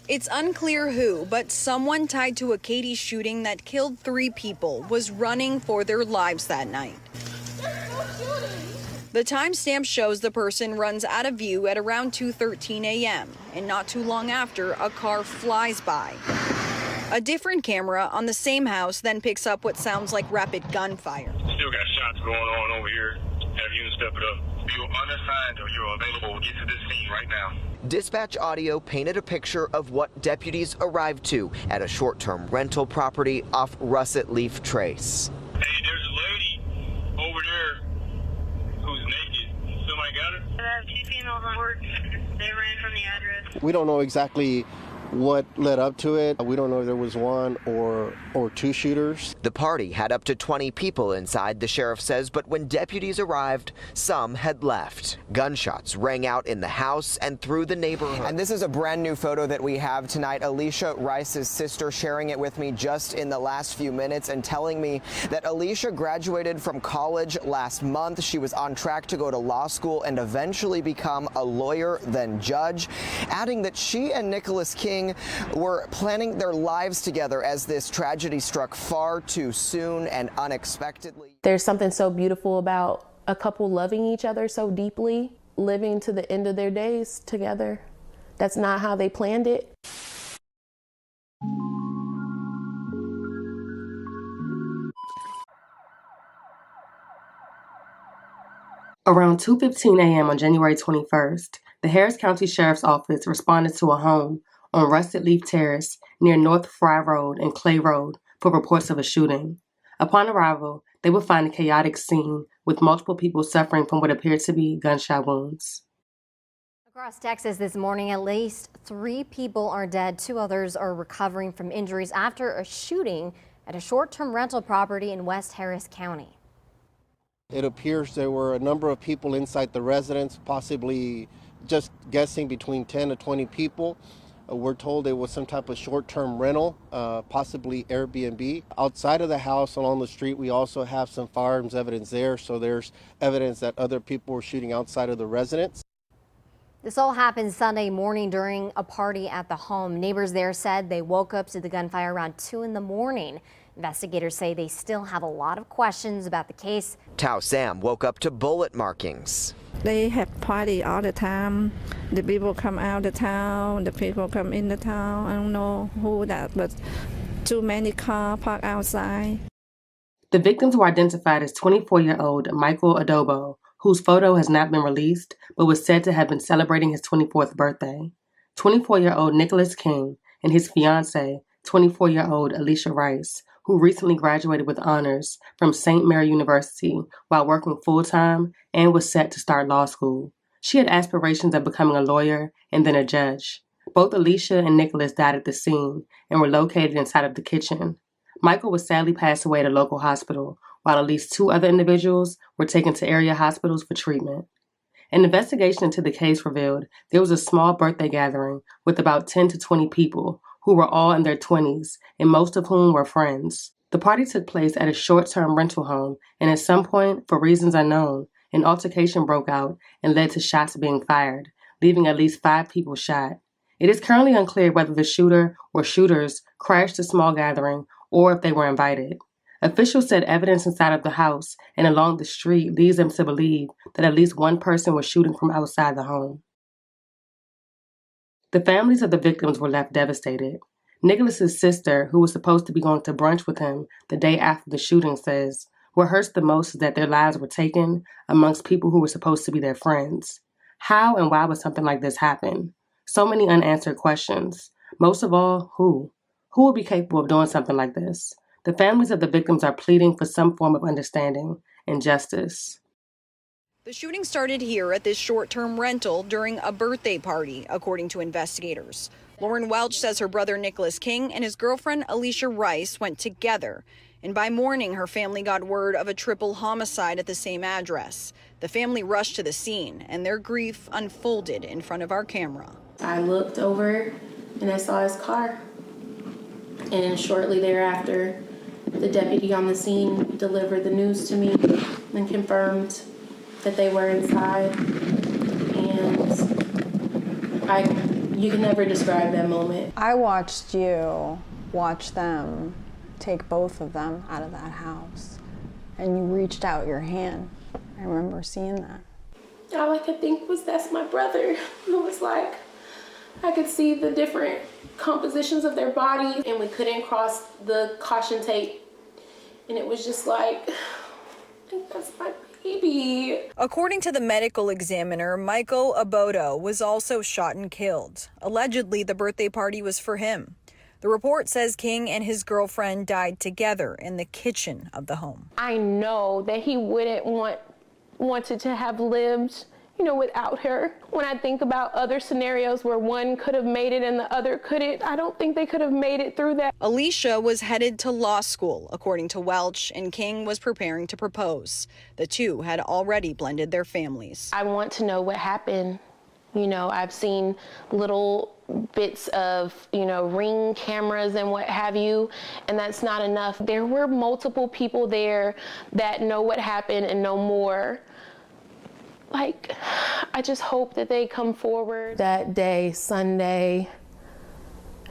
It's unclear who, but someone tied to a Katy shooting that killed 3 people was running for their lives that night. The timestamp shows the person runs out of view at around 2:13 a.m., and not too long after, a car flies by. A different camera on the same house then picks up what sounds like rapid gunfire. Still got shots going on over here. Have units step it up. If you're unassigned or you're available, get to this scene right now. Dispatch audio painted a picture of what deputies arrived to at a short-term rental property off Russet Leaf Trace. Hey, there's a lady over there who's naked. Somebody got her? I have 2 females on board. They ran from the address. We don't know exactly what led up to it. We don't know if there was 1 or 2 shooters. The party had up to 20 people inside, the sheriff says, but when deputies arrived, some had left. Gunshots rang out in the house and through the neighborhood. And this is a brand new photo that we have tonight. Ellesha Rice's sister sharing it with me just in the last few minutes and telling me that Ellesha graduated from college last month. She was on track to go to law school and eventually become a lawyer, then judge, adding that she and Nicholas King were planning their lives together as this tragedy struck far too soon and unexpectedly. There's something so beautiful about a couple loving each other so deeply, living to the end of their days together. That's not how they planned it. Around 2:15 a.m. on January 21st, the Harris County Sheriff's Office responded to a home on Russet Leaf Terrace near North Fry Road and Clay Road for reports of a shooting. Upon arrival, they would find a chaotic scene with multiple people suffering from what appeared to be gunshot wounds. Across Texas this morning, at least 3 people are dead. 2 others are recovering from injuries after a shooting at a short-term rental property in West Harris County. It appears there were a number of people inside the residence, possibly just guessing between 10 to 20 people. We're told it was some type of short-term rental, possibly Airbnb. Outside of the house, along the street, we also have some firearms evidence there, so there's evidence that other people were shooting outside of the residence. This all happened Sunday morning during a party at the home. Neighbors there said they woke up to the gunfire around 2 in the morning. Investigators say they still have a lot of questions about the case. Tao Sam woke up to bullet markings. They have party all the time. The people come out of town, the people come in the town. I don't know who that, but too many cars parked outside. The victims were identified as 24-year-old Michael Adobo, whose photo has not been released, but was said to have been celebrating his 24th birthday. 24-year-old Nicholas King and his fiancée, 24-year-old Ellesha Rice, who recently graduated with honors from St. Mary University while working full-time and was set to start law school. She had aspirations of becoming a lawyer and then a judge. Both Ellesha and Nicholas died at the scene and were located inside of the kitchen. Michael was sadly passed away at a local hospital, while at least 2 other individuals were taken to area hospitals for treatment. An investigation into the case revealed there was a small birthday gathering with about 10 to 20 people who were all in their 20s, and most of whom were friends. The party took place at a short-term rental home, and at some point, for reasons unknown, an altercation broke out and led to shots being fired, leaving at least 5 people shot. It is currently unclear whether the shooter or shooters crashed the small gathering or if they were invited. Officials said evidence inside of the house and along the street leads them to believe that at least one person was shooting from outside the home. The families of the victims were left devastated. Nicholas's sister, who was supposed to be going to brunch with him the day after the shooting, says what hurts the most is that their lives were taken amongst people who were supposed to be their friends. How and why would something like this happen? So many unanswered questions. Most of all, who? Who would be capable of doing something like this? The families of the victims are pleading for some form of understanding and justice. The shooting started here at this short-term rental during a birthday party, according to investigators. Lauren Welch says her brother Nicholas King and his girlfriend Ellesha Rice went together. And by morning, her family got word of a triple homicide at the same address. The family rushed to the scene, and their grief unfolded in front of our camera. I looked over and I saw his car. And shortly thereafter, the deputy on the scene delivered the news to me and confirmed that they were inside. And You can never describe that moment. I watched you watch them take both of them out of that house, and you reached out your hand. I remember seeing that. All I could think was, that's my brother. It was like, I could see the different compositions of their body, and we couldn't cross the caution tape. And it was just like, I think that's my baby. According to the medical examiner, Michael Abodo was also shot and killed. Allegedly, the birthday party was for him. The report says King and his girlfriend died together in the kitchen of the home. I know that he wouldn't wanted to have lived, without her. When I think about other scenarios where one could have made it and the other couldn't, I don't think they could have made it through that. Ellesha was headed to law school, according to Welch, and King was preparing to propose. The two had already blended their families. I want to know what happened. I've seen little bits of, Ring cameras and what have you, and that's not enough. There were multiple people there that know what happened and know more. I just hope that they come forward. That day, Sunday,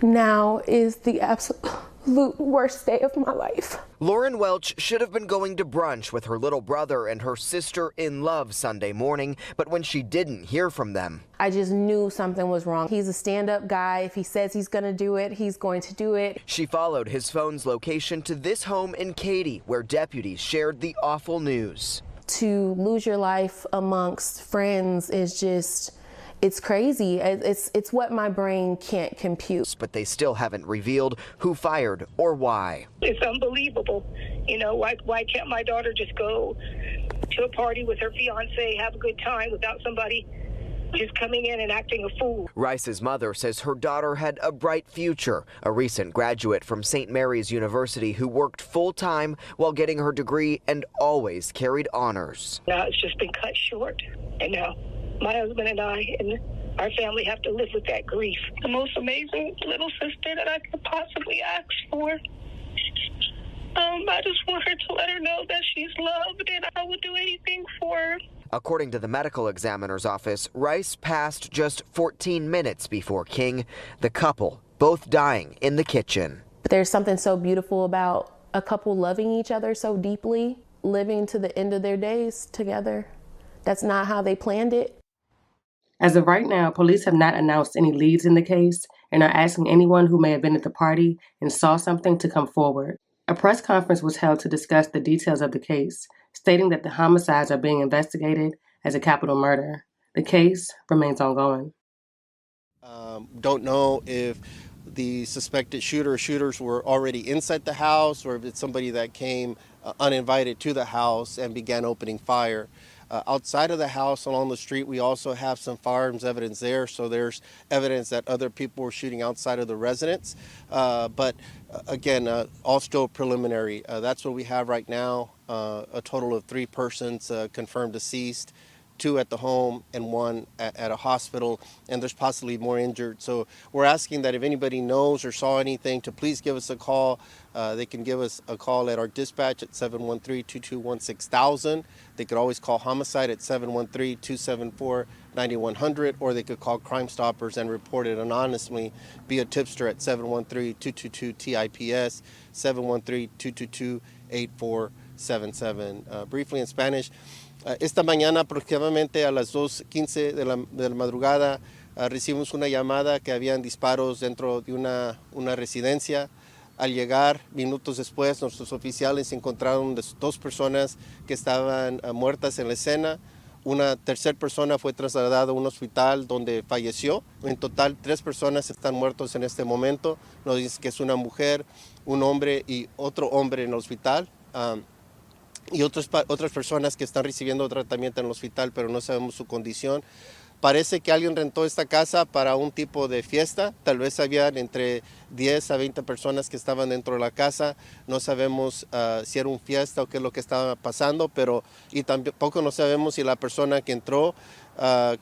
now is the absolute worst day of my life. Lauren Welch should have been going to brunch with her little brother and her sister-in-law Sunday morning, but when she didn't hear from them, I just knew something was wrong. He's a stand-up guy. If he says he's going to do it, he's going to do it. She followed his phone's location to this home in Katy, where deputies shared the awful news. To lose your life amongst friends is just, it's crazy. It's what my brain can't compute. But they still haven't revealed who fired or why. It's unbelievable. Why can't my daughter just go to a party with her fiance, have a good time without somebody just coming in and acting a fool? Rice's mother says her daughter had a bright future, a recent graduate from St. Mary's University who worked full-time while getting her degree and always carried honors. Now it's just been cut short, and now my husband and I and our family have to live with that grief. The most amazing little sister that I could possibly ask for. I just want her to let her know that she's loved and I would do anything for her. According to the medical examiner's office, Rice passed just 14 minutes before King, the couple both dying in the kitchen. There's something so beautiful about a couple loving each other so deeply, living to the end of their days together. That's not how they planned it. As of right now, police have not announced any leads in the case and are asking anyone who may have been at the party and saw something to come forward. A press conference was held to discuss the details of the case, stating that the homicides are being investigated as a capital murder. The case remains ongoing. Don't know if the suspected shooters were already inside the house or if it's somebody that came uninvited to the house and began opening fire. Outside of the house along the street, we also have some firearms evidence there, so there's evidence that other people were shooting outside of the residence. But again, all still preliminary. That's what we have right now. A total of 3 persons confirmed deceased, 2 at the home and 1 at a hospital, and there's possibly more injured. So we're asking that if anybody knows or saw anything to please give us a call. They can give us a call at our dispatch at 713-221-6000. They could always call homicide at 713-274-9100, or they could call Crime Stoppers and report it anonymously via tipster at 713-222-TIPS, 713-222-8477. Briefly in Spanish, esta mañana aproximadamente a las 2:15 de la madrugada recibimos una llamada que habían disparos dentro de una residencia. Al llegar, minutos después, nuestros oficiales encontraron 2 personas que estaban muertas en la escena. Una tercera persona fue trasladada a un hospital donde falleció. En total, 3 personas están muertos en este momento. Nos dice que es una mujer, un hombre y otro hombre en el hospital. Y otras personas que están recibiendo tratamiento en el hospital, pero no sabemos su condición. Parece que alguien rentó esta casa para un tipo de fiesta. Tal vez habían entre 10 a 20 personas que estaban dentro de la casa. No sabemos si era una fiesta o qué es lo que estaba pasando, y tampoco no sabemos si la persona que entró,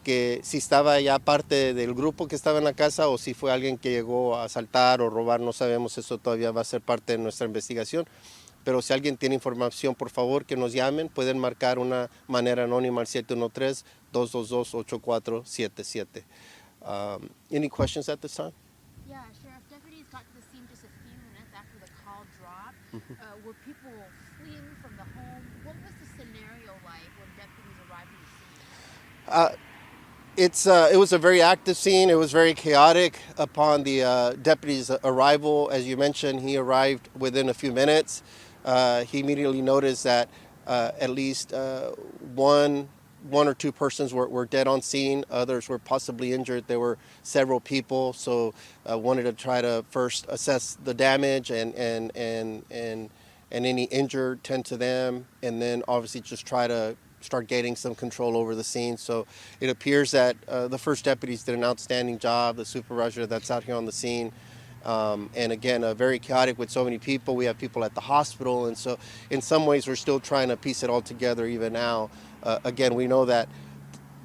que si estaba ya parte del grupo que estaba en la casa o si fue alguien que llegó a asaltar o robar. No sabemos, eso todavía va a ser parte de nuestra investigación. Pero si alguien tiene información, por favor, que nos llamen. Pueden marcar una manera anónima al 713-222-8477. Any questions at this time? Yeah, Sheriff, deputies got to the scene just a few minutes after the call dropped. Were people fleeing from the home? What was the scenario like when deputies arrived at the scene? It was a very active scene. It was very chaotic upon the deputy's arrival. As you mentioned, he arrived within a few minutes. He immediately noticed that at least one or two persons were dead on scene. Others were possibly injured. There were several people, so wanted to try to first assess the damage and any injured, tend to them, and then obviously just try to start gaining some control over the scene. So it appears that the first deputies did an outstanding job, the supervisor that's out here on the scene. And again, very chaotic with so many people. We have people at the hospital, and so in some ways we're still trying to piece it all together even now. Again, we know that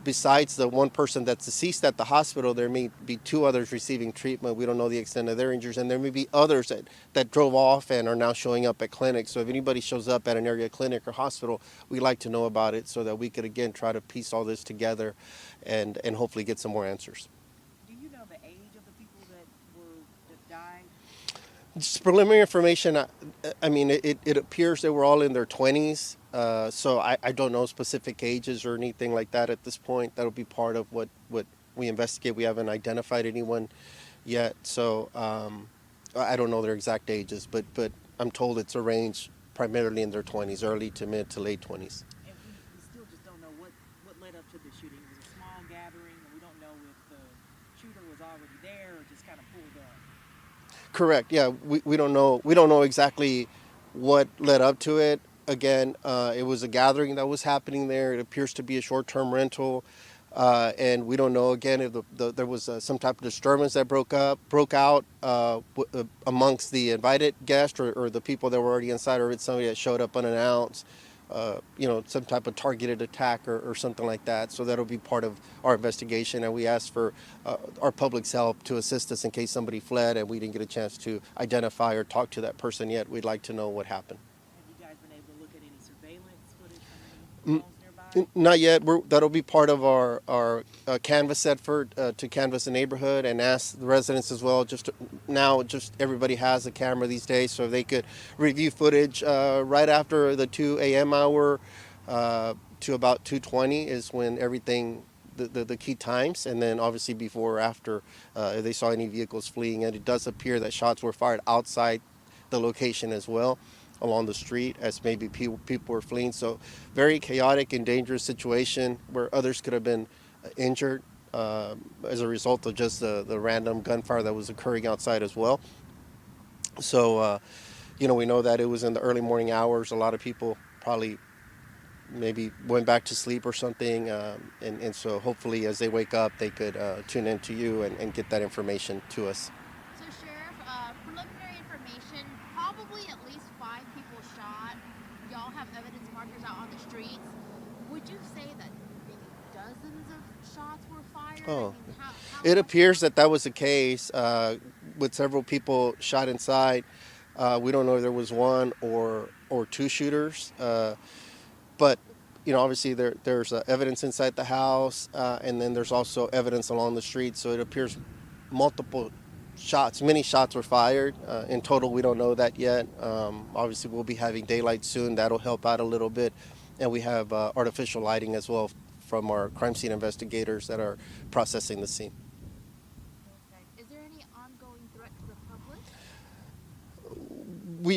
besides the one person that's deceased at the hospital, there may be two others receiving treatment. We don't know the extent of their injuries, and there may be others that drove off and are now showing up at clinics. So if anybody shows up at an area clinic or hospital, we like to know about it so that we could, again, try to piece all this together and hopefully get some more answers. Do you know the age of the people that died? Just preliminary information, I mean, it appears they were all in their 20s. So I don't know specific ages or anything like that at this point. That'll be part of what we investigate. We haven't identified anyone yet. So I don't know their exact ages, but I'm told it's a range primarily in their 20s, early to mid to late 20s. And we still just don't know what led up to the shooting. It was a small gathering, and we don't know if the shooter was already there or just kind of pulled up. Correct. Yeah, we don't know. We don't know exactly what led up to it. Again, it was a gathering that was happening there. It appears to be a short-term rental, and we don't know again if there was some type of disturbance that broke out amongst the invited guests or the people that were already inside, or it's somebody that showed up unannounced. Some type of targeted attack or something like that. So that'll be part of our investigation, and we ask for our public's help to assist us in case somebody fled and we didn't get a chance to identify or talk to that person yet. We'd like to know what happened. Have you guys been able to look at any surveillance footage from any homes nearby? Not yet. That'll be part of our canvas effort to canvas the neighborhood and ask the residents as well. Just everybody has a camera these days, so they could review footage right after the 2 a.m. hour to about 2:20 is when everything, the key times, and then obviously before or after if they saw any vehicles fleeing. And it does appear that shots were fired outside the location as well, along the street, as maybe people were fleeing. So very chaotic and dangerous situation where others could have been injured as a result of just the random gunfire that was occurring outside as well. So, we know that it was in the early morning hours. A lot of people probably maybe went back to sleep or something. And so hopefully as they wake up, they could tune in to you and get that information to us. So, Sheriff, preliminary information, probably at least 5 people shot. Y'all have evidence markers out on the streets. Would you say that maybe dozens of shots were fired? Oh, I mean, how it appears that was the case with several people shot inside. We don't know if there was one or two shooters, but obviously there's evidence inside the house, and then there's also evidence along the street. So it appears multiple shots, many shots were fired. In total, we don't know that yet. Obviously, we'll be having daylight soon. That'll help out a little bit, and we have artificial lighting as well from our crime scene investigators that are processing the scene. Is there any ongoing threat to the public?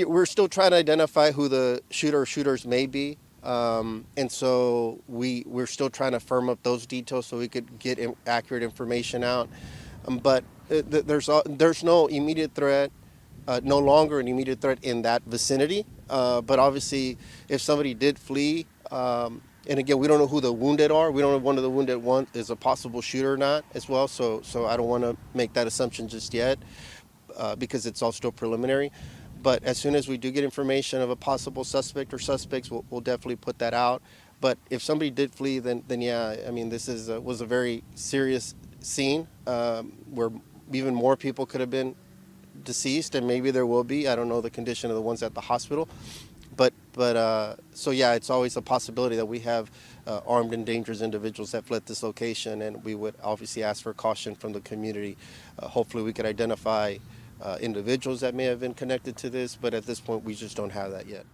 We're still trying to identify who the shooters may be, and so we're still trying to firm up those details so we could get accurate information out. But there's no immediate threat, no longer an immediate threat in that vicinity. But obviously, if somebody did flee, and again, we don't know who the wounded are. We don't know if one of the wounded one is a possible shooter or not as well. So I don't want to make that assumption just yet because it's all still preliminary. But as soon as we do get information of a possible suspect or suspects, we'll definitely put that out. But if somebody did flee, then yeah, I mean, this was a very serious scene where even more people could have been deceased, and maybe there will be. I don't know the condition of the ones at the hospital. But so yeah, it's always a possibility that we have armed and dangerous individuals that fled this location, and we would obviously ask for caution from the community. Hopefully we could identify individuals that may have been connected to this, but at this point we just don't have that yet.